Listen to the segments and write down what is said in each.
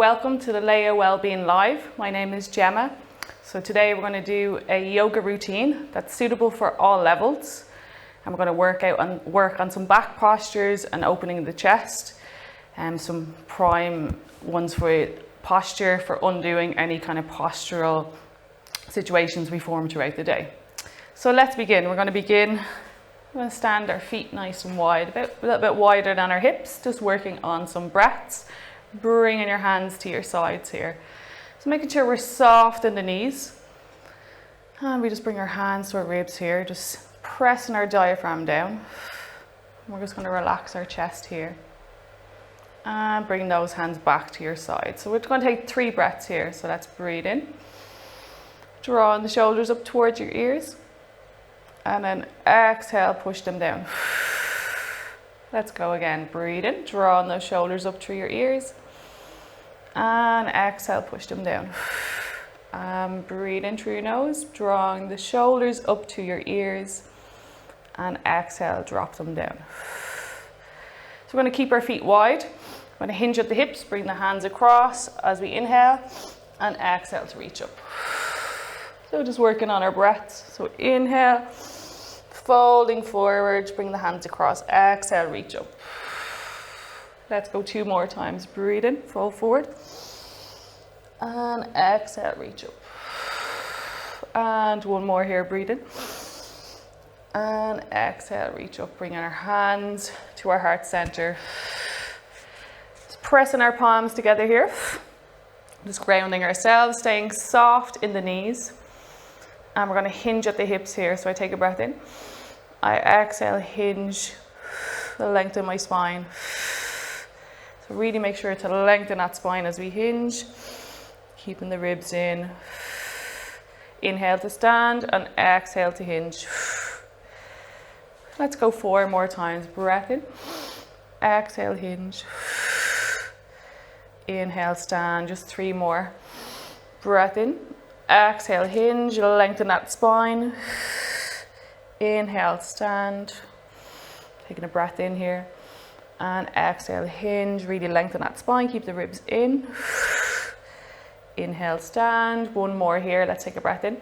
welcome to the Laya Wellbeing Live. My name is Gemma. So today we're going to do a yoga routine that's suitable for all levels. And we're going to work on some back postures and opening the chest, and some prime ones for posture, for undoing any kind of postural situations we form throughout the day. So let's begin. We're going to stand our feet nice and wide, a little bit wider than our hips, just working on some breaths, bringing your hands to your sides here. So making sure we're soft in the knees. And we just bring our hands to our ribs here, just pressing our diaphragm down. We're just going to relax our chest here. And bring those hands back to your side. So we're going to take 3 breaths here. So let's breathe in. Drawing the shoulders up towards your ears. And then exhale, push them down. Let's go again. Breathe in, drawing those shoulders up through your ears. And exhale, push them down. Breathe in through your nose, drawing the shoulders up to your ears. And exhale, drop them down. So we're going to keep our feet wide. We're going to hinge at the hips, bring the hands across as we inhale. And exhale to reach up. So just working on our breaths. So inhale, folding forward, bring the hands across. Exhale, reach up. Let's go 2 more times. Breathe in, fold forward. And exhale, reach up. And 1 more here, breathe in. And exhale, reach up. Bringing our hands to our heart center. Just pressing our palms together here. Just grounding ourselves, staying soft in the knees. And we're going to hinge at the hips here. So I take a breath in. I exhale, hinge, lengthen my spine. So really make sure to lengthen that spine as we hinge. Keeping the ribs in. Inhale to stand and exhale to hinge. Let's go 4 more times. Breath in. Exhale, hinge. Inhale, stand. Just 3 more. Breath in. Exhale, hinge. Lengthen that spine. Inhale, stand. Taking a breath in here. And exhale, hinge. Really lengthen that spine. Keep the ribs in. Inhale, stand. 1 more here. Let's take a breath in.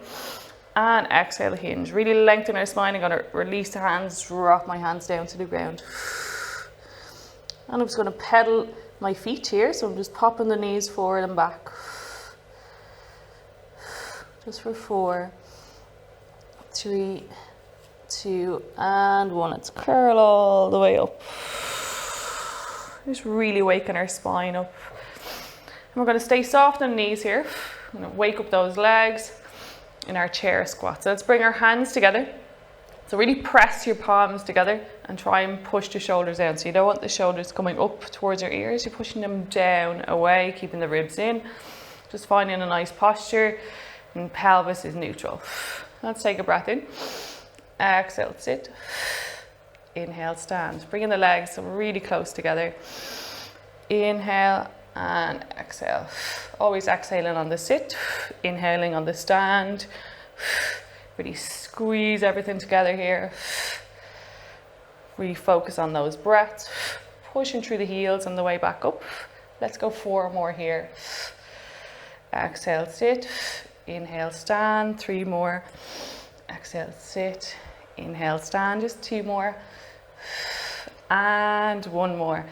And exhale, hinge. Really lengthen our spine. I'm going to release the hands, drop my hands down to the ground. And I'm just going to pedal my feet here. So I'm just popping the knees forward and back. Just for 4, 3, 2, and 1. Let's curl all the way up. Just really waking our spine up. And we're going to stay soft on the knees here. I'm going to wake up those legs in our chair squat. So let's bring our hands together. So really press your palms together and try and push the shoulders down. So you don't want the shoulders coming up towards your ears. You're pushing them down, away, keeping the ribs in. Just finding a nice posture. And pelvis is neutral. Let's take a breath in. Exhale, sit. Inhale, stand. Bringing the legs really close together. Inhale and exhale. Always exhaling on the sit. Inhaling on the stand. Really squeeze everything together here. Really focus on those breaths. Pushing through the heels on the way back up. Let's go 4 more here. Exhale, sit. Inhale, stand. 3 more. Exhale, sit. Inhale, stand. Just 2 more. And 1 more.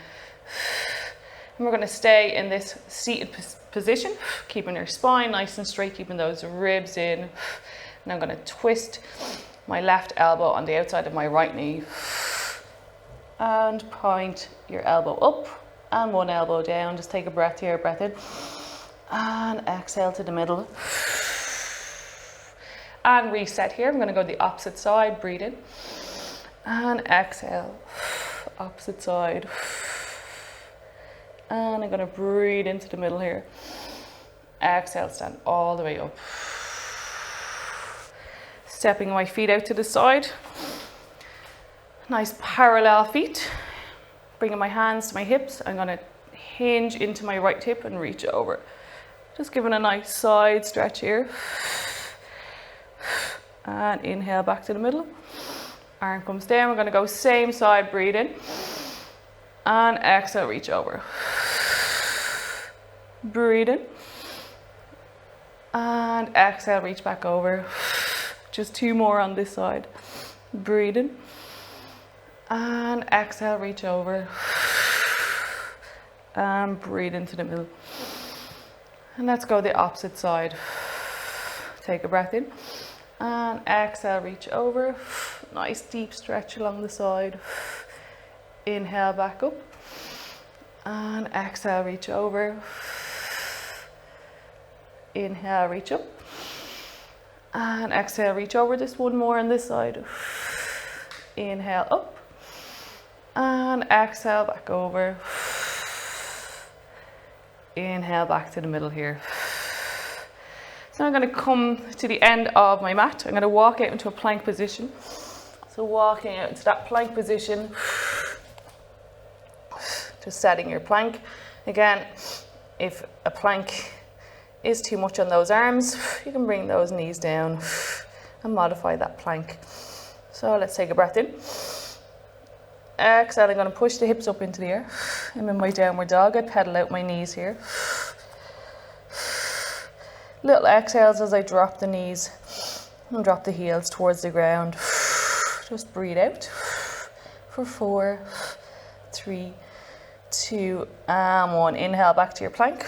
And we're going to stay in this seated position, keeping your spine nice and straight, keeping those ribs in. And I'm going to twist my left elbow on the outside of my right knee. And point your elbow up and 1 elbow down. Just take a breath here, breath in. And exhale to the middle. And reset here. I'm going to go to the opposite side. Breathe in. And exhale. Opposite side. And I'm going to breathe into the middle here. Exhale, stand all the way up. Stepping my feet out to the side. Nice parallel feet. Bringing my hands to my hips. I'm going to hinge into my right hip and reach over. Just giving a nice side stretch here. And inhale back to the middle. Arm comes down. We're going to go same side, breathe in. And exhale, reach over. Breathe in. And exhale, reach back over. Just 2 more on this side. Breathe in. And exhale, reach over. And breathe into the middle. And let's go the opposite side. Take a breath in. And exhale, reach over. Nice deep stretch along the side. Inhale, back up. And exhale, reach over. Inhale, reach up. And exhale, reach over. Just 1 more on this side. Inhale, up. And exhale, back over. Inhale, back to the middle here. So I'm going to come to the end of my mat. I'm going to walk out into a plank position. So walking out into that plank position. Just setting your plank. Again, if a plank is too much on those arms, you can bring those knees down and modify that plank. So let's take a breath in. Exhale, I'm going to push the hips up into the air. I'm in my downward dog. I pedal out my knees here. Little exhales as I drop the knees and drop the heels towards the ground. Just breathe out for 4, 3, 2, and 1. Inhale back to your plank.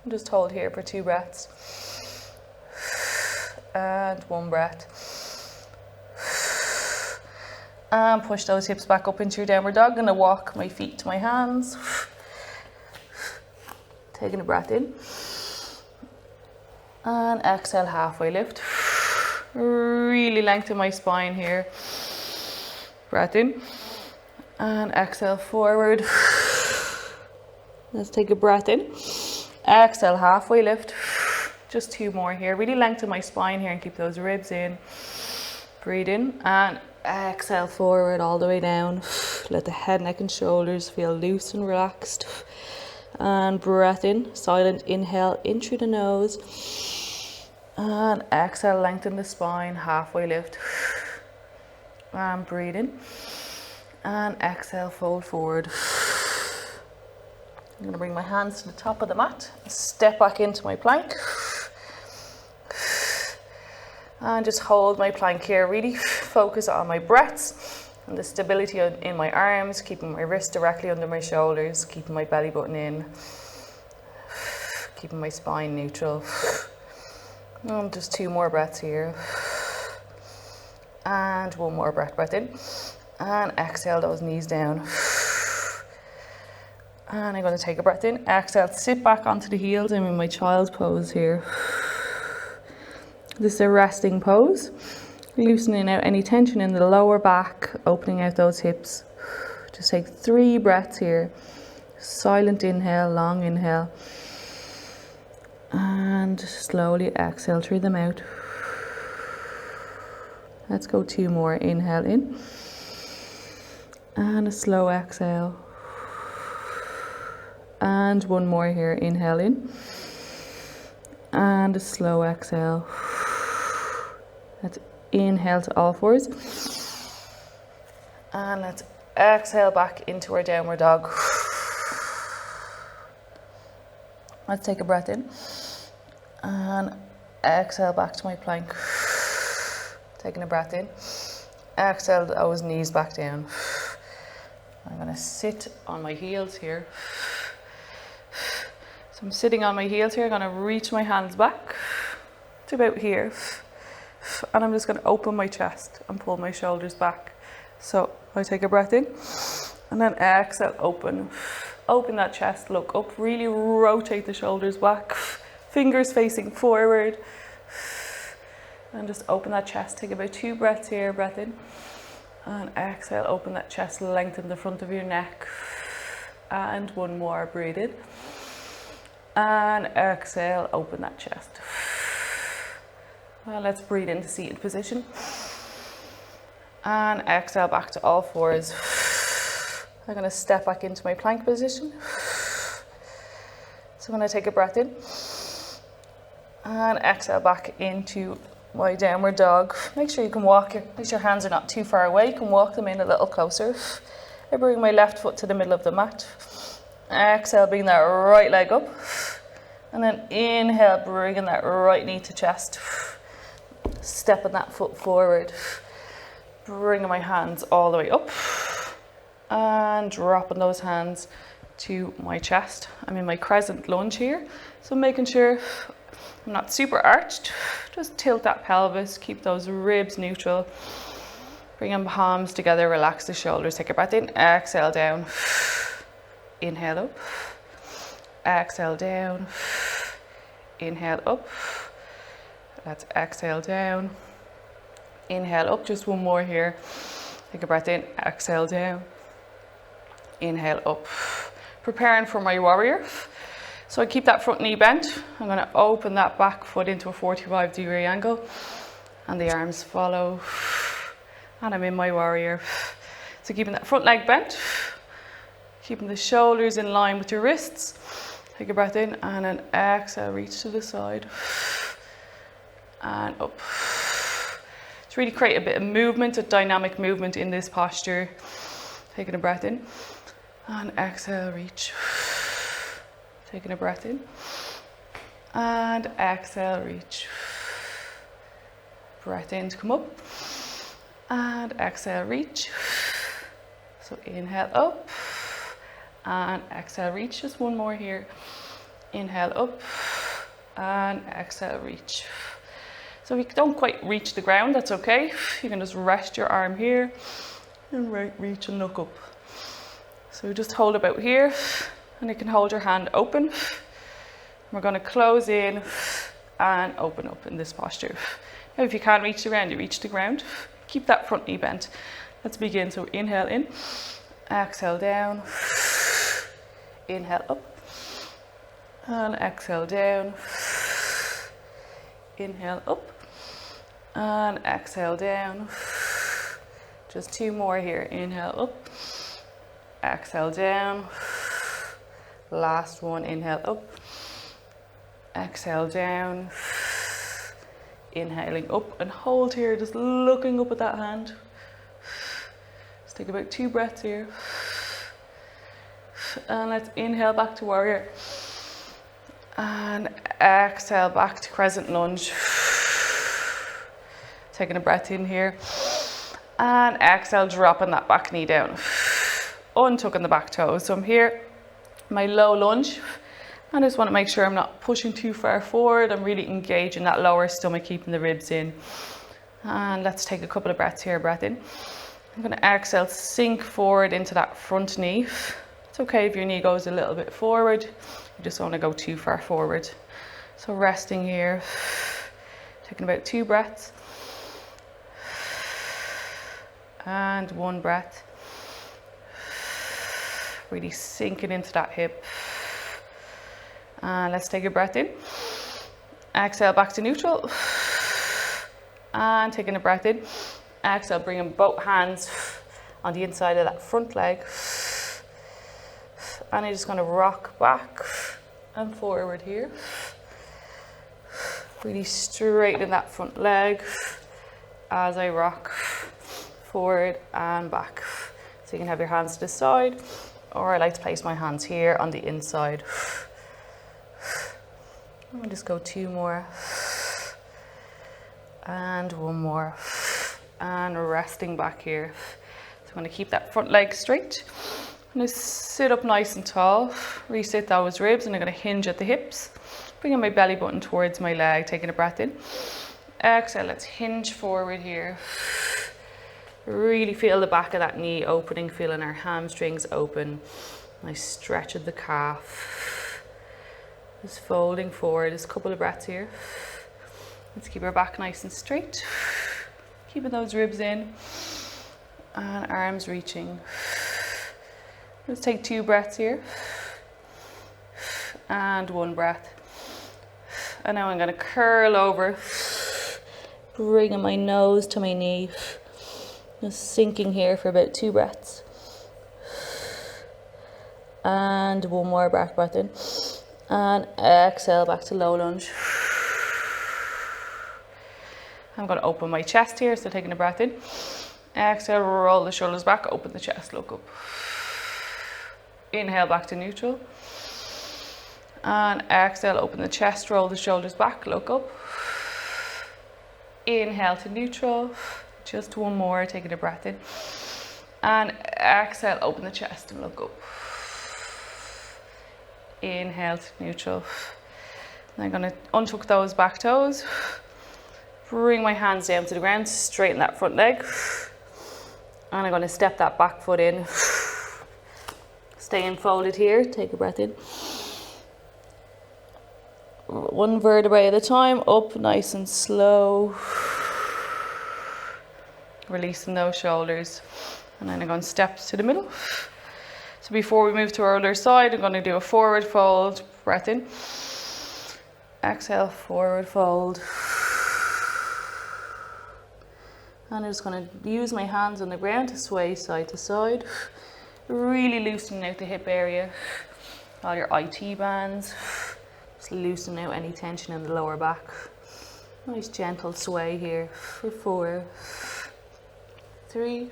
Just hold here for 2 breaths. And 1 breath. And push those hips back up into your downward dog. I'm going to walk my feet to my hands. Taking a breath in. And exhale, halfway lift. Really lengthen my spine here. Breath in. And exhale, forward. Let's take a breath in. Exhale, halfway lift. Just 2 more here. Really lengthen my spine here and keep those ribs in. Breathe in and exhale, forward all the way down. Let the head, neck and shoulders feel loose and relaxed. And breath in. Silent inhale in through the nose. And exhale, lengthen the spine, halfway lift. And breathe in. And exhale, fold forward. I'm going to bring my hands to the top of the mat. Step back into my plank. And just hold my plank here. Really focus on my breaths and the stability in my arms, keeping my wrist directly under my shoulders, keeping my belly button in, keeping my spine neutral. And just 2 more breaths here. And 1 more breath in. And exhale those knees down. And I'm going to take a breath in. Exhale, sit back onto the heels. I'm in my child's pose here. This is a resting pose. Loosening out any tension in the lower back, opening out those hips. Just take 3 breaths here. Silent inhale, long inhale. And slowly exhale through the mouth. Let's go 2 more. Inhale in. And a slow exhale. And 1 more here. Inhale in. And a slow exhale. Let's inhale to all 4s. And let's exhale back into our downward dog. Let's take a breath in. And exhale back to my plank. Taking a breath in. Exhale those knees back down. I'm going to sit on my heels here. So I'm sitting on my heels here. I'm going to reach my hands back to about here. And I'm just going to open my chest and pull my shoulders back. So I take a breath in. And then exhale, open. Open that chest, look up. Really rotate the shoulders back. Fingers facing forward. And just open that chest. Take about 2 breaths here. Breath in. And exhale, open that chest. Lengthen the front of your neck. And 1 more. Breathe in. And exhale, open that chest. Well, let's breathe into seated position. And exhale back to all 4s. I'm going to step back into my plank position. So I'm going to take a breath in. And exhale back into my downward dog. Make sure you can make sure your hands are not too far away. You can walk them in a little closer. I bring my left foot to the middle of the mat. Exhale, bring that right leg up. And then inhale, bringing that right knee to chest. Stepping that foot forward. Bringing my hands all the way up. And dropping those hands to my chest. I'm in my crescent lunge here. So making sure I'm not super arched. Just tilt that pelvis, keep those ribs neutral. Bring them palms together, relax the shoulders. Take a breath in, exhale down. Inhale up. Exhale down. Inhale up. Let's exhale down. Inhale up, just one more here. Take a breath in, exhale down. Inhale up. Preparing for my warrior. So I keep that front knee bent. I'm going to open that back foot into a 45-degree angle. And the arms follow. And I'm in my warrior. So keeping that front leg bent. Keeping the shoulders in line with your wrists. Take a breath in and an exhale, reach to the side. And up. To really create a bit of movement, a dynamic movement in this posture. Taking a breath in. And exhale, reach. Taking a breath in. And exhale, reach. Breath in to come up. And exhale, reach. So inhale up. And exhale, reach. Just one more here. Inhale up. And exhale, reach. So if you don't quite reach the ground, that's okay. You can just rest your arm here. And reach and look up. So just hold about here, and you can hold your hand open. We're going to close in and open up in this posture. Now if you can't reach the ground, you reach the ground. Keep that front knee bent. Let's begin. So inhale in, exhale down, inhale up, and exhale down, inhale up, and exhale down. Just two more here. Inhale up. Exhale down. Last one, inhale up. Exhale down. Inhaling up and hold here, just looking up at that hand. Let's take about 2 breaths here. And let's inhale back to warrior. And exhale back to crescent lunge. Taking a breath in here. And exhale, dropping that back knee down. Untucking the back toes. So I'm here, my low lunge. And I just want to make sure I'm not pushing too far forward. I'm really engaging that lower stomach, keeping the ribs in. And let's take a couple of breaths here. Breath in. I'm going to exhale, sink forward into that front knee. It's okay if your knee goes a little bit forward. You just don't want to go too far forward. So resting here. Taking about 2 breaths. And 1 breath. Really sinking into that hip. And let's take a breath in. Exhale back to neutral. And taking a breath in. Exhale, bringing both hands on the inside of that front leg. And you're just going to rock back and forward here. Really straightening that front leg as I rock forward and back. So you can have your hands to the side, or I like to place my hands here on the inside. I'll just go 2 more. And 1 more. And resting back here. So I'm going to keep that front leg straight. I'm going to sit up nice and tall. Reset those ribs, and I'm going to hinge at the hips. Bringing my belly button towards my leg, taking a breath in. Exhale, let's hinge forward here. Really feel the back of that knee opening, feeling our hamstrings open. Nice stretch of the calf. Just folding forward, just a couple of breaths here. Let's keep our back nice and straight. Keeping those ribs in. And arms reaching. Let's take 2 breaths here. And 1 breath. And now I'm going to curl over. Bringing my nose to my knee. Just sinking here for about 2 breaths. And 1 more breath in. And exhale back to low lunge. I'm going to open my chest here, so taking a breath in. Exhale, roll the shoulders back, open the chest, look up. Inhale back to neutral. And exhale, open the chest, roll the shoulders back, look up. Inhale to neutral. Just one more, taking a breath in. And exhale, open the chest and look up. Inhale to neutral. And I'm going to untuck those back toes. Bring my hands down to the ground, straighten that front leg. And I'm going to step that back foot in. Staying folded here, take a breath in. One vertebrae at a time, up nice and slow. Releasing those shoulders. And then I'm going to step to the middle. So before we move to our other side, I'm going to do a forward fold, breath in. Exhale, forward fold. And I'm just going to use my hands on the ground to sway side to side. Really loosening out the hip area. All your IT bands. Just loosening out any tension in the lower back. Nice gentle sway here for 4, 3,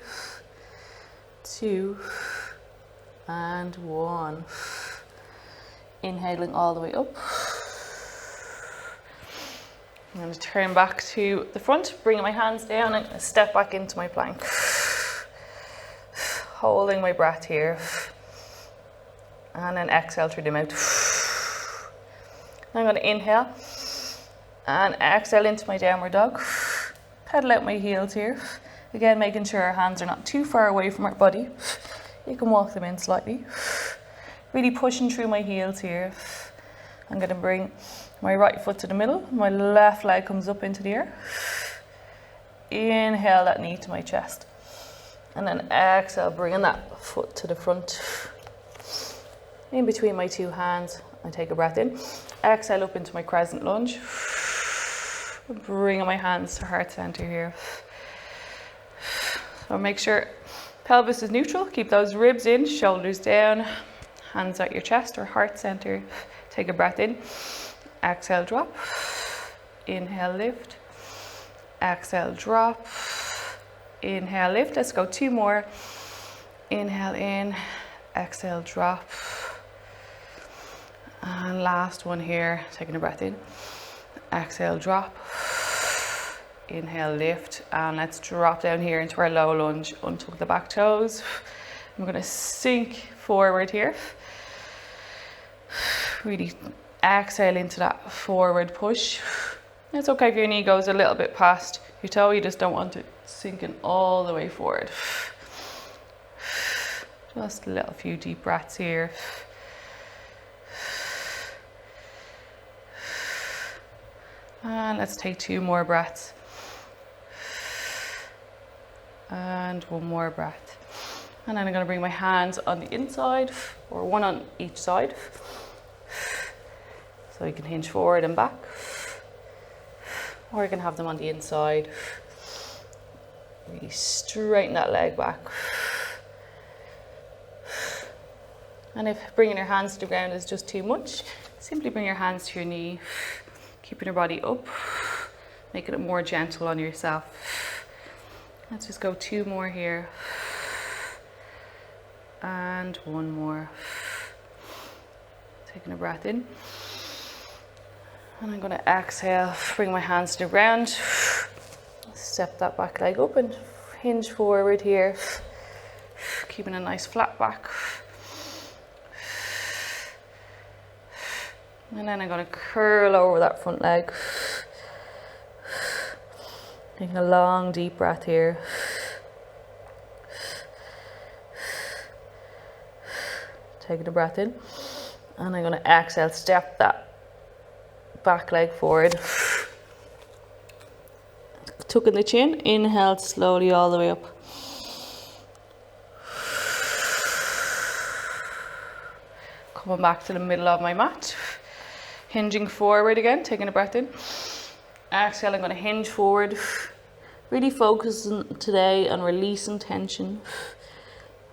2, and 1. Inhaling all the way up. I'm going to turn back to the front, bring my hands down and step back into my plank. Holding my breath here. And then exhale through the mouth. I'm going to inhale and exhale into my downward dog. Pedal out my heels here. Again, making sure our hands are not too far away from our body. You can walk them in slightly. Really pushing through my heels here. I'm going to bring my right foot to the middle. My left leg comes up into the air. Inhale that knee to my chest. And then exhale, bringing that foot to the front. In between my two hands, I take a breath in. Exhale up into my crescent lunge. Bringing my hands to heart center here. So make sure pelvis is neutral. Keep those ribs in, shoulders down, hands at your chest or heart center. Take a breath in. Exhale, drop. Inhale, lift. Exhale, drop. Inhale, lift. Let's go 2 more. Inhale in. Exhale, drop. And last one here. Taking a breath in. Exhale, drop. Inhale, lift. And let's drop down here into our low lunge. Untuck the back toes. I'm going to sink forward here. Really exhale into that forward push. It's okay if your knee goes a little bit past your toe, you just don't want it sinking all the way forward. Just a little few deep breaths here. And let's take 2 more breaths. And 1 more breath. And then I'm going to bring my hands on the inside, or one on each side. So you can hinge forward and back, or you can have them on the inside. Really straighten that leg back. And if bringing your hands to the ground is just too much, simply bring your hands to your knee, keeping your body up, making it more gentle on yourself. Let's just go 2 more here. And 1 more. Taking a breath in. And I'm going to exhale, bring my hands to the ground, step that back leg up and hinge forward here, keeping a nice flat back. And then I'm going to curl over that front leg, taking a long deep breath here. Taking a breath in, and I'm going to exhale, step that back leg forward, tucking the chin. Inhale slowly all the way up. Coming back to the middle of my mat, hinging forward again, taking a breath in. Exhale, I'm going to hinge forward, really focusing today on releasing tension,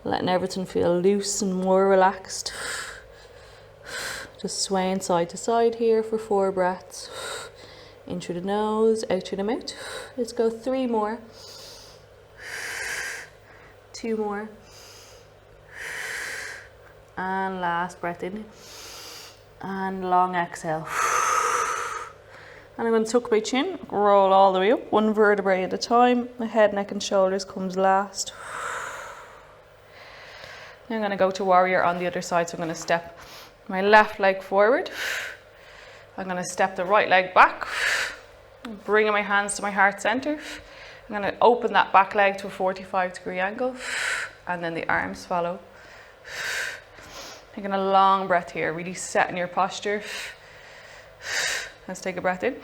letting everything feel loose and more relaxed. Just swaying side to side here for 4 breaths. In through the nose, out through the mouth. Let's go 3 more. 2 more. And last breath in. And long exhale. And I'm going to tuck my chin, roll all the way up, one vertebrae at a time. My head, neck and shoulders comes last. Now I'm going to go to warrior on the other side. So I'm going to step my left leg forward. I'm going to step the right leg back, bringing my hands to my heart center. I'm going to open that back leg to a 45-degree angle, and then the arms follow. Taking a long breath here, really setting your posture. Let's take a breath in.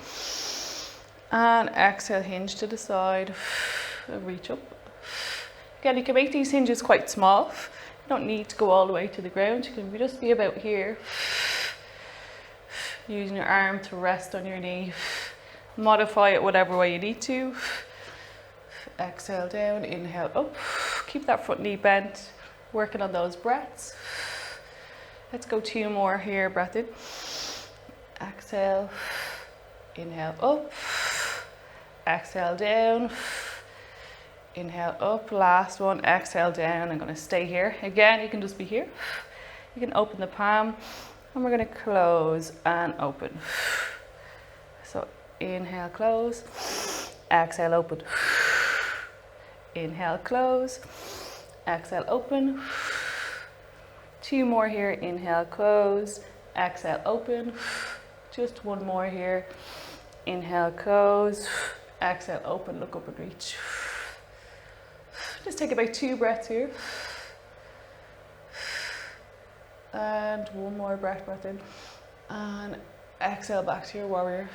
And exhale, hinge to the side, reach up. Again, you can make these hinges quite small. You don't need to go all the way to the ground. You can just be about here. Using your arm to rest on your knee. Modify it whatever way you need to. Exhale down, inhale up. Keep that front knee bent, working on those breaths. Let's go 2 more here, breath in. Exhale, inhale up. Exhale down, inhale up. Last one, exhale down. I'm going to stay here. Again, you can just be here. You can open the palm, and we're going to close and open. So inhale, close. Exhale, open. Inhale, close. Exhale, open. 2 more here. Inhale, close. Exhale, open. Just 1 more here. Inhale, close. Exhale, open. Look up and reach. Just take about 2 breaths here. And 1 more breath in. And exhale back to your warrior.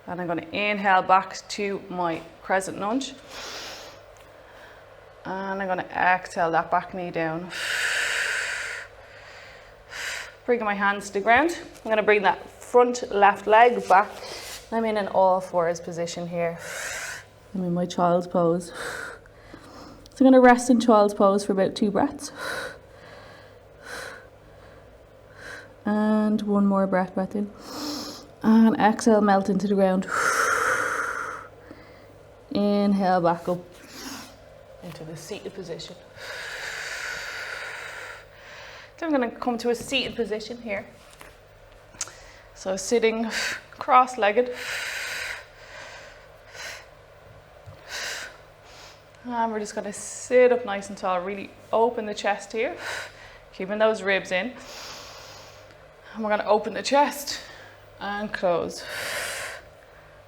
And I'm going to inhale back to my crescent lunge. And I'm going to exhale that back knee down. Bringing my hands to the ground. I'm going to bring that front left leg back. I'm in an all fours position here. I'm in my child's pose. So I'm going to rest in child's pose for about 2 breaths. And 1 more breath in. And exhale, melt into the ground. Inhale back up into the seated position. So I'm going to come to a seated position here. So sitting cross-legged. And we're just going to sit up nice and tall, really open the chest here, keeping those ribs in. And we're going to open the chest and close.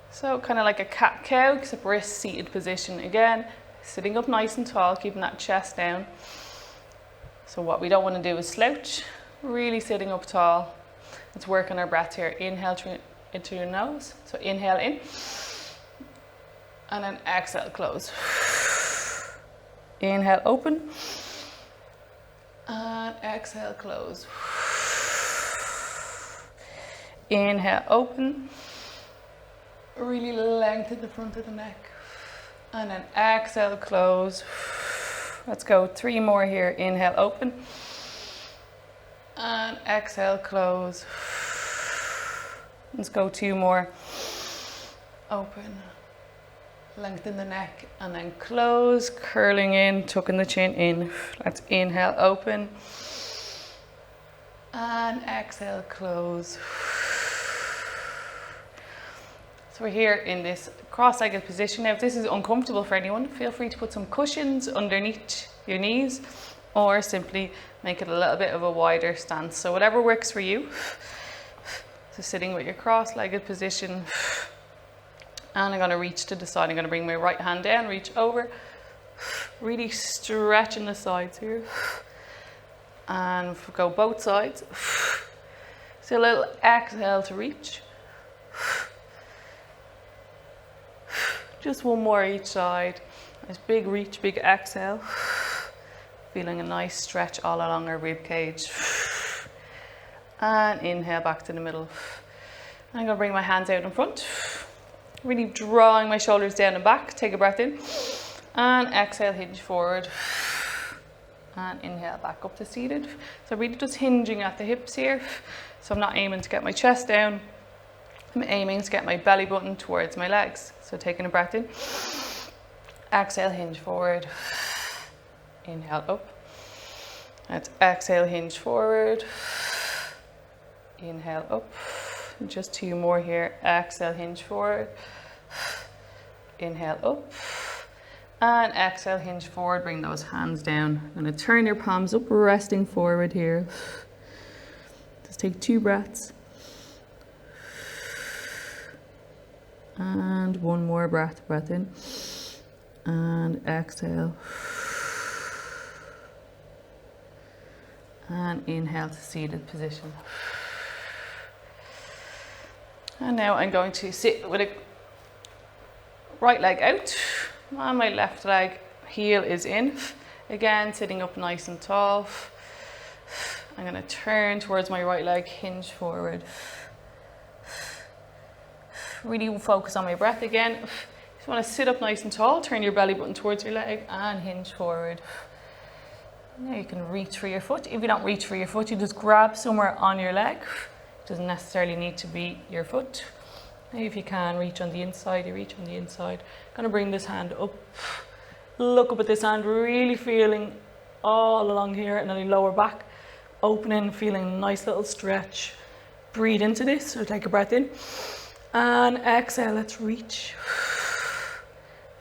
So kind of like a cat-cow, except we're a seated position. Again, sitting up nice and tall, keeping that chest down. So what we don't want to do is slouch, really sitting up tall. Let's work on our breath here. Inhale into your nose. So inhale in, and then exhale, close. Inhale, open, and exhale, close. Inhale, open, really lengthen the front of the neck, and then exhale, close. Let's go 3 more here. Inhale, open, and exhale, close. Let's go 2 more. Open, lengthen the neck, and then close, curling in, tucking the chin in. Let's inhale, open, and exhale, close. So we're here in this cross-legged position. Now, if this is uncomfortable for anyone, feel free to put some cushions underneath your knees, or simply make it a little bit of a wider stance. So whatever works for you. So sitting with your cross-legged position. And I'm going to reach to the side. I'm going to bring my right hand down, reach over. Really stretching the sides here. And go both sides. So a little exhale to reach. Just 1 more each side. Nice big reach, big exhale. Feeling a nice stretch all along our rib cage. And inhale back to the middle. I'm going to bring my hands out in front. Really drawing my shoulders down and back. Take a breath in. And exhale, hinge forward. And inhale back up to seated. So really just hinging at the hips here. So I'm not aiming to get my chest down. I'm aiming to get my belly button towards my legs. So taking a breath in. Exhale, hinge forward. Inhale up. Let's exhale, hinge forward. Inhale up. Just 2 more here. Exhale, hinge forward. Inhale up. And exhale, hinge forward. Bring those hands down. I'm going to turn your palms up, resting forward here. Just take 2 breaths. And 1 more breath in. And exhale. And inhale to seated position. And now I'm going to sit with a right leg out and my left leg heel is in. Again, sitting up nice and tall. I'm going to turn towards my right leg, hinge forward. Really focus on my breath again. Just want to sit up nice and tall, turn your belly button towards your leg and hinge forward. Now you can reach for your foot. If you don't reach for your foot, you just grab somewhere on your leg. It doesn't necessarily need to be your foot. If you can reach on the inside, you reach on the inside. Gonna bring this hand up. Look up at this hand, really feeling all along here and then your lower back. Opening, feeling a nice little stretch. Breathe into this, so take a breath in. And exhale, let's reach.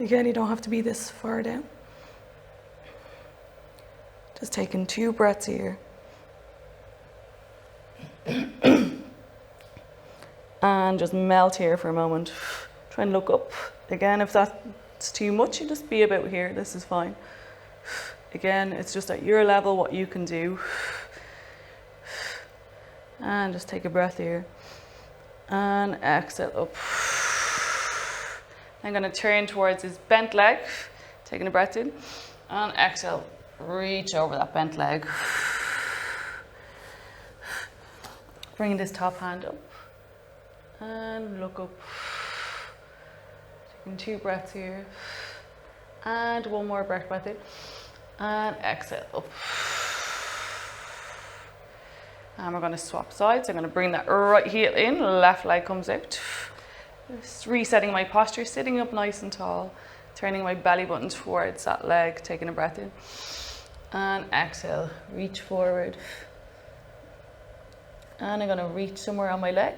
Again, you don't have to be this far down. Just taking 2 breaths here. And just melt here for a moment. Try and look up. Again, if that's too much, you just be about here. This is fine. Again, it's just at your level what you can do. And just take a breath here. And exhale up. I'm going to turn towards his bent leg. Taking a breath in. And exhale. Reach over that bent leg. Bring this top hand up. And look up. Taking 2 breaths here. And 1 more breath in. And exhale up. And we're going to swap sides. I'm going to bring that right heel in. Left leg comes out. Just resetting my posture. Sitting up nice and tall. Turning my belly button towards that leg. Taking a breath in. And exhale. Reach forward. And I'm going to reach somewhere on my leg.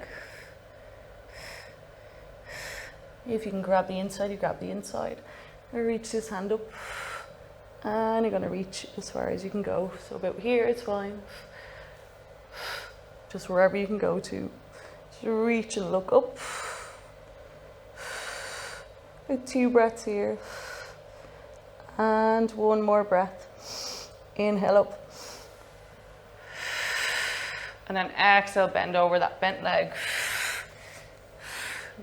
If you can grab the inside, you grab the inside. I reach this hand up. And you're going to reach as far as you can go. So about here, it's fine. Just wherever you can go to. Just reach and look up. About 2 breaths here. And 1 more breath. Inhale up. And then exhale, bend over that bent leg.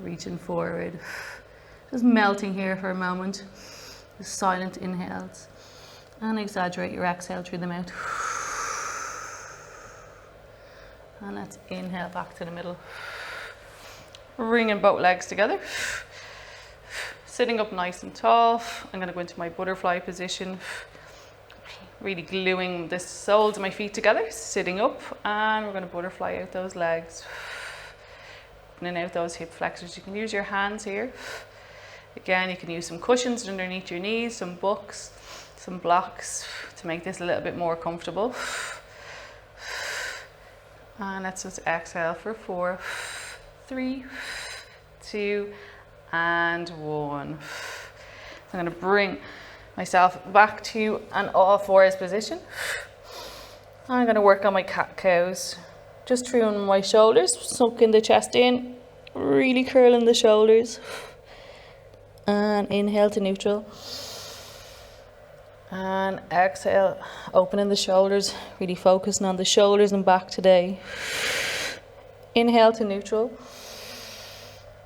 Reaching forward. Just melting here for a moment. Just silent inhales. And exaggerate your exhale through the mouth. And let's inhale back to the middle. Bringing both legs together. Sitting up nice and tall. I'm going to go into my butterfly position. Really gluing the soles of my feet together. Sitting up. And we're going to butterfly out those legs. Opening out those hip flexors. You can use your hands here. Again, you can use some cushions underneath your knees, some books, some blocks to make this a little bit more comfortable. And let's just exhale for 4, 3, 2, and 1. I'm going to bring myself back to an all fours position. I'm going to work on my cat cows. Just through my shoulders, sunking the chest in, really curling the shoulders. And inhale to neutral. And exhale, opening the shoulders, really focusing on the shoulders and back today. Inhale to neutral.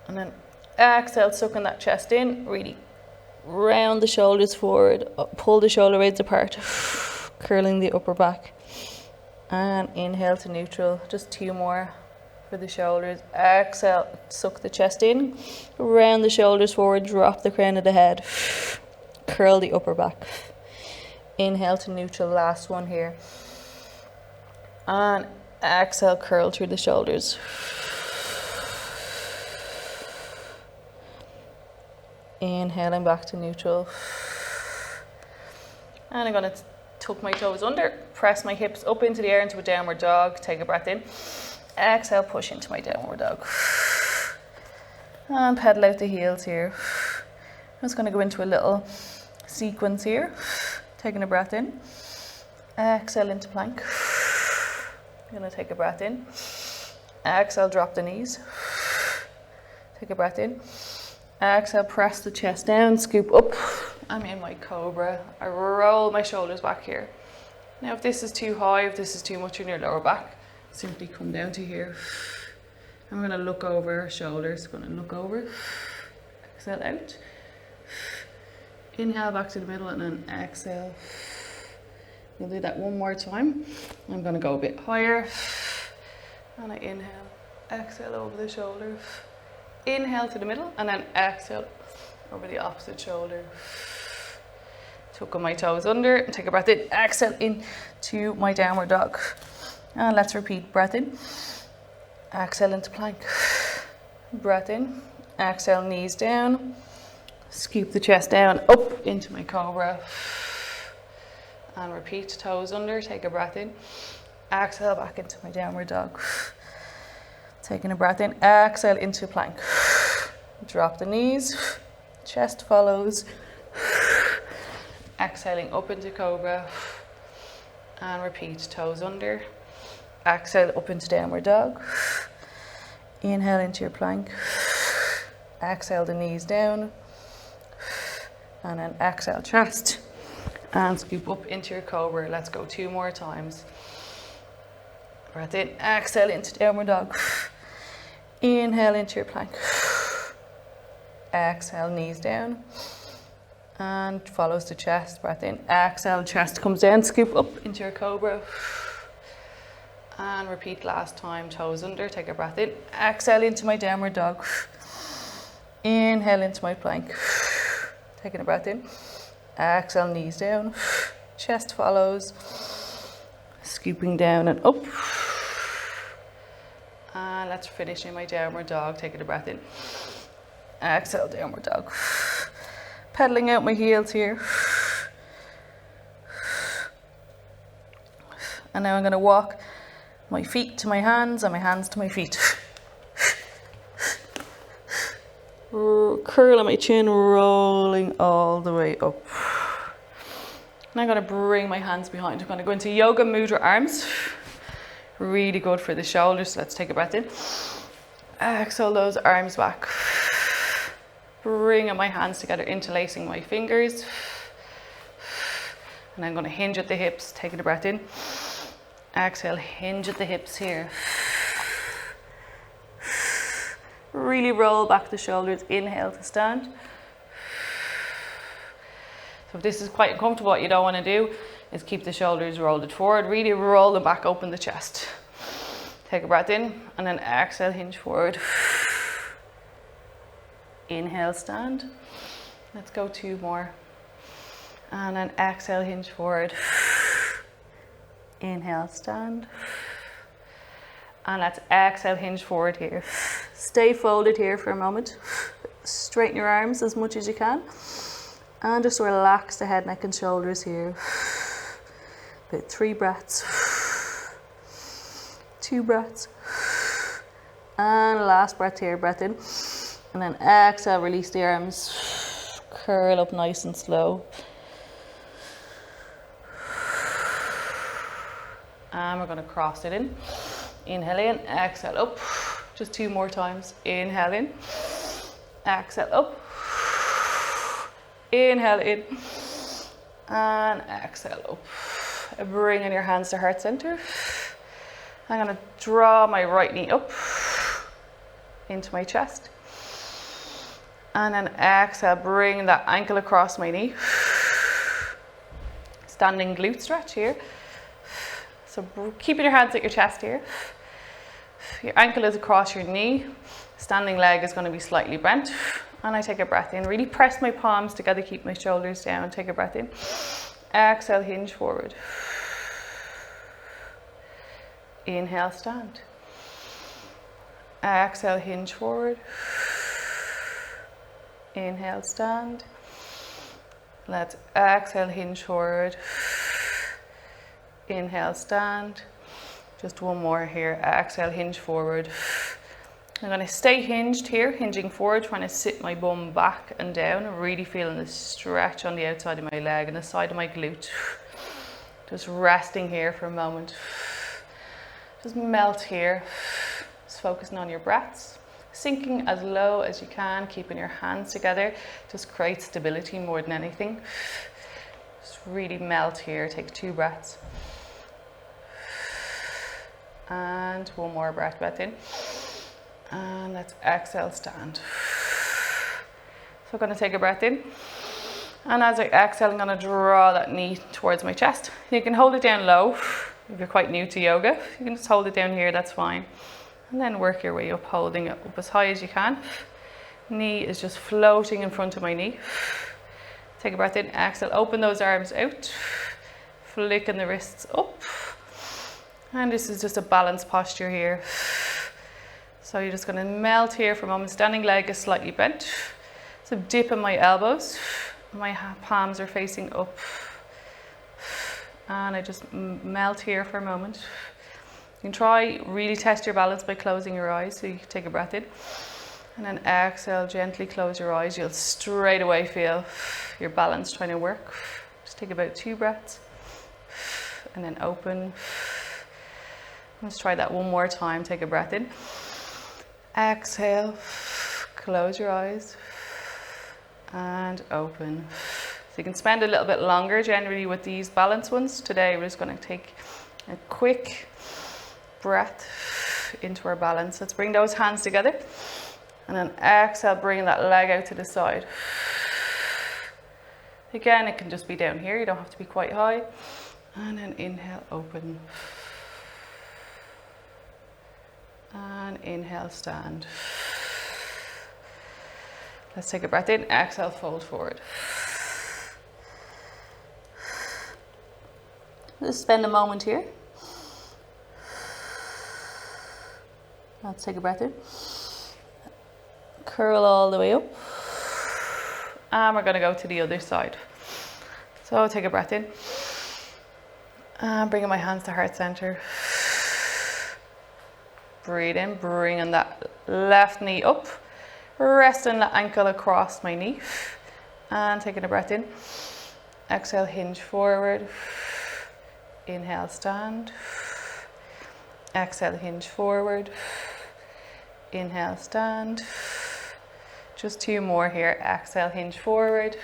And then exhale, sucking that chest in, really round the shoulders forward, pull the shoulder blades apart, curling the upper back. And inhale to neutral, just 2 more for the shoulders. Exhale, suck the chest in, round the shoulders forward, drop the crown of the head, curl the upper back. Inhale to neutral, last one here. And exhale, curl through the shoulders. Inhaling back to neutral. And I'm going to tuck my toes under, press my hips up into the air into a downward dog. Take a breath in. Exhale, push into my downward dog. And pedal out the heels here. I'm just going to go into a little sequence here. Taking a breath in. Exhale into plank. I'm going to take a breath in. Exhale, drop the knees. Take a breath in. Exhale, press the chest down, scoop up. I'm in my cobra. I roll my shoulders back here. Now if this is too high, if this is too much in your lower back, simply come down to here. I'm going to look over shoulders. Going to look over. Exhale out. Inhale back to the middle and then exhale. We'll do that one more time. I'm going to go a bit higher. And I inhale. Exhale over the shoulder. Inhale to the middle and then exhale over the opposite shoulder. Tuck my toes under and take a breath in. Exhale into my downward dog. And let's repeat. Breath in. Exhale into plank. Breath in. Exhale, knees down. Scoop the chest down, up into my cobra. And repeat. Toes under. Take a breath in. Exhale back into my downward dog. Taking a breath in, exhale into plank. Drop the knees, chest follows. Exhaling up into cobra. And repeat, toes under. Exhale up into downward dog. Inhale into your plank. Exhale the knees down. And then exhale chest. And scoop up into your cobra. Let's go 2 more times. Breath in, exhale into downward dog. Inhale into your plank. Exhale, knees down. And follows the chest. Breath in, exhale, chest comes down. Scoop up into your cobra. And repeat last time, toes under. Take a breath in. Exhale into my downward dog. Inhale into my plank. Taking a breath in. Exhale, knees down. Chest follows. Scooping down and up. And let's finish in my downward dog. Taking a breath in. Exhale, downward dog. Pedaling out my heels here. And now I'm going to walk my feet to my hands and my hands to my feet. Curling my chin, rolling all the way up. And I'm going to bring my hands behind. I'm going to go into yoga mudra arms. Really good for the shoulders. Let's take a breath in. Exhale those arms back. Bringing my hands together, interlacing my fingers. And I'm going to hinge at the hips. Taking a breath in. Exhale, hinge at the hips here. Really roll back the shoulders. Inhale to stand. So if this is quite uncomfortable, what you don't want to do is keep the shoulders rolled forward. Really roll them back, open the chest. Take a breath in and then exhale, hinge forward. Inhale, stand. Let's go 2 more. And then exhale, hinge forward. Inhale, stand. And let's exhale, hinge forward here. Stay folded here for a moment. Straighten your arms as much as you can. And just relax the head, neck and shoulders here. About 3 breaths. 2 breaths. And last breath here, breath in. And then exhale, release the arms. Curl up nice and slow. And we're going to cross it in. Inhale in, exhale up. Just 2 more times. Inhale in. Exhale up. Inhale in. And exhale up. Bring in your hands to heart center. I'm going to draw my right knee up into my chest. And then exhale, bring that ankle across my knee. Standing glute stretch here. So keeping your hands at your chest here. Your ankle is across your knee. Standing leg is going to be slightly bent. And I take a breath in. Really press my palms together, keep my shoulders down. Take a breath in. Exhale, hinge forward. Inhale, stand. Exhale, hinge forward. Inhale, stand. Let's exhale, hinge forward. Inhale, stand. Just one more here. Exhale, hinge forward. I'm going to stay hinged here, hinging forward, trying to sit my bum back and down, really feeling the stretch on the outside of my leg and the side of my glute. Just resting here for a moment. Just melt here. Just focusing on your breaths. Sinking as low as you can, keeping your hands together. Just create stability more than anything. Just really melt here. Take 2 breaths. And one more breath in. And let's exhale, stand. So I'm going to take a breath in. And as I exhale, I'm going to draw that knee towards my chest. You can hold it down low if you're quite new to yoga. You can just hold it down here, that's fine. And then work your way up, holding it up as high as you can. Knee is just floating in front of my knee. Take a breath in, exhale, open those arms out. Flicking the wrists up. And this is just a balanced posture here. So you're just going to melt here for a moment. Standing leg is slightly bent. So dip in my elbows. My palms are facing up. And I just melt here for a moment. You can try, really test your balance by closing your eyes. So you can take a breath in. And then exhale, gently close your eyes. You'll straight away feel your balance trying to work. Just take about 2 breaths. And then open. Let's try that one more time. Take a breath in. Exhale, close your eyes, and open. So you can spend a little bit longer generally with these balance ones. Today we're just going to take a quick breath into our balance. Let's bring those hands together, and then exhale, bring that leg out to the side. Again, it can just be down here, you don't have to be quite high. And then inhale, open. And inhale, stand. Let's take a breath in, exhale, fold forward. Just spend a moment here. Let's take a breath in. Curl all the way up. And we're going to go to the other side. So take a breath in. And bringing my hands to heart center. Breathe in, bringing that left knee up, resting the ankle across my knee, and taking a breath in. Exhale, hinge forward. Inhale, stand. Exhale, hinge forward. Inhale, stand. Just 2 more here. Exhale, hinge forward.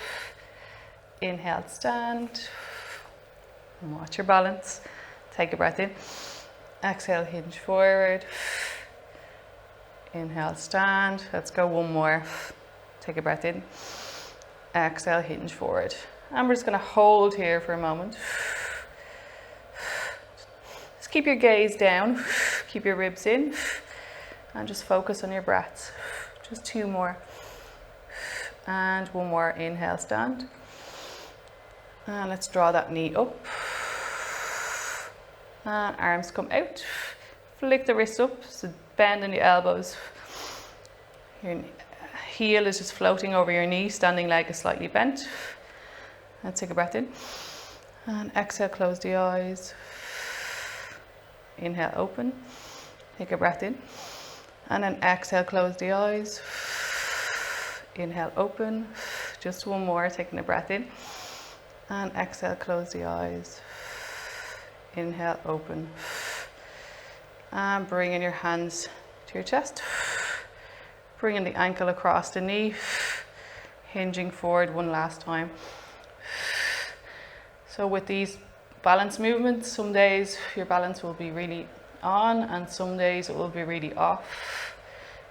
Inhale, stand. And watch your balance. Take a breath in. Exhale, hinge forward. Inhale, stand. Let's go one more. Take a breath in. Exhale, hinge forward. And we're just going to hold here for a moment. Just keep your gaze down. Keep your ribs in. And just focus on your breaths. Just 2 more. And one more. Inhale, stand. And let's draw that knee up. And arms come out. Flick the wrists up, so bend in the elbows. Your heel is just floating over your knee, standing leg is slightly bent. Let's take a breath in. And exhale, close the eyes. Inhale, open. Take a breath in. And then exhale, close the eyes. Inhale, open. Just one more, taking a breath in. And exhale, close the eyes. Inhale, open. And bringing your hands to your chest. Bringing the ankle across the knee. Hinging forward one last time. So with these balance movements, some days your balance will be really on and some days it will be really off.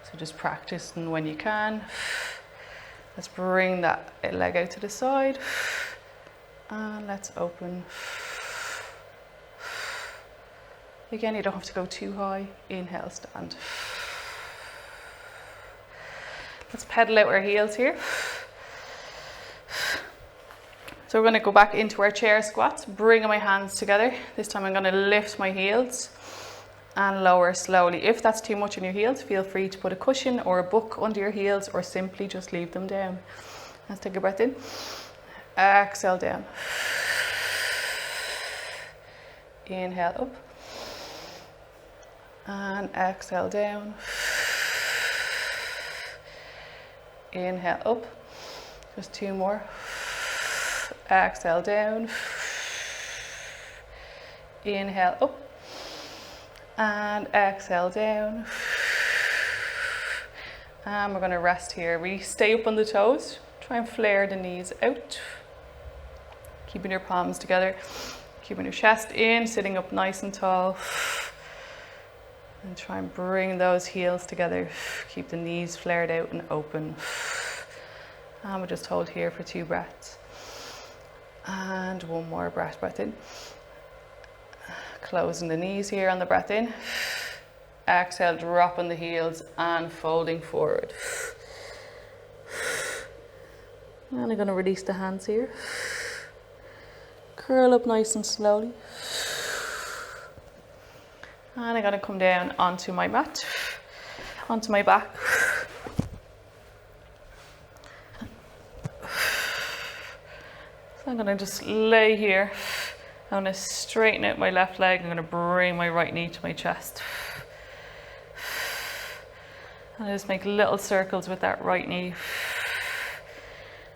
So just practice and when you can. Let's bring that leg out to the side. And let's open. Again, you don't have to go too high. Inhale, stand. Let's pedal out our heels here. So we're going to go back into our chair squats, bringing my hands together. This time I'm going to lift my heels and lower slowly. If that's too much on your heels, feel free to put a cushion or a book under your heels or simply just leave them down. Let's take a breath in. Exhale down. Inhale up. And exhale down. Inhale up. Just 2 more. Exhale down. Inhale up. And exhale down. And we're going to rest here. We stay up on the toes. Try and flare the knees out. Keeping your palms together. Keeping your chest in, sitting up nice and tall. And try and bring those heels together. Keep the knees flared out and open. And we'll just hold here for 2 breaths. And 1 more breath in. Closing the knees here on the breath in. Exhale, dropping the heels and folding forward. And I'm going to release the hands here. Curl up nice and slowly. And I'm going to come down onto my mat, onto my back. So I'm going to just lay here. I'm going to straighten out my left leg. I'm going to bring my right knee to my chest. And I just make little circles with that right knee.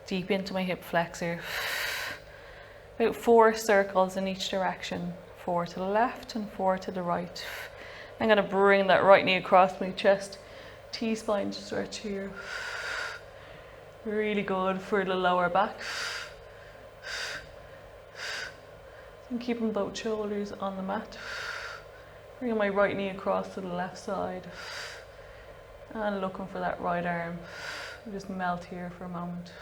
Deep into my hip flexor. About 4 circles in each direction. 4 to the left and 4 to the right. I'm going to bring that right knee across my chest. T-spine stretch here. Really good for the lower back. And keeping both shoulders on the mat. Bringing my right knee across to the left side. And looking for that right arm. Just melt here for a moment.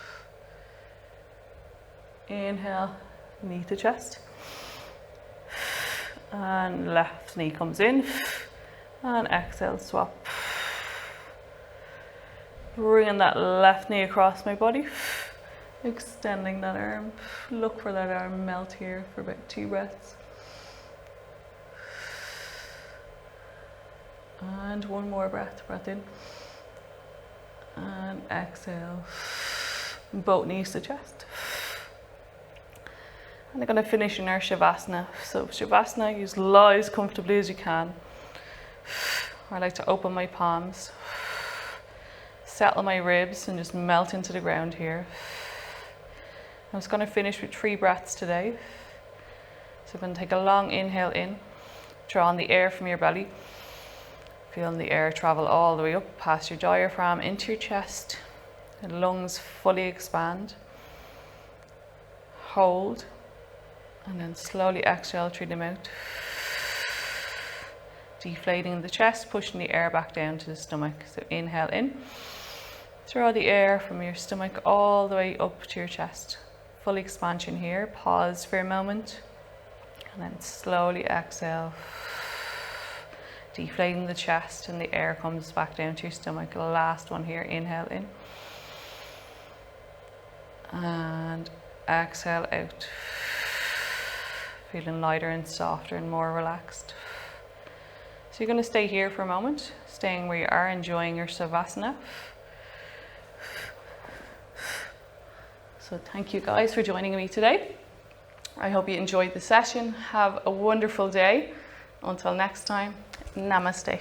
Inhale, knee to chest. And left knee comes in. And exhale, swap. Bringing that left knee across my body. Extending that arm. Look for that arm melt here for about 2 breaths. And 1 more breath in. And exhale. Both knees to chest. And I'm going to finish in our Shavasana. So Shavasana, you lie as comfortably as you can. I like to open my palms. Settle my ribs and just melt into the ground here. I'm just going to finish with 3 breaths today. So I'm going to take a long inhale in. Draw on the air from your belly. Feeling the air travel all the way up past your diaphragm into your chest. The lungs fully expand. Hold. And then slowly exhale through the mouth. Deflating the chest, pushing the air back down to the stomach. So inhale in. Draw the air from your stomach all the way up to your chest. Full expansion here. Pause for a moment. And then slowly exhale. Deflating the chest and the air comes back down to your stomach. The last one here. Inhale in. And exhale out. Feeling lighter and softer and more relaxed. So you're going to stay here for a moment. Staying where you are, enjoying your Savasana. So thank you guys for joining me today. I hope you enjoyed the session. Have a wonderful day. Until next time, namaste.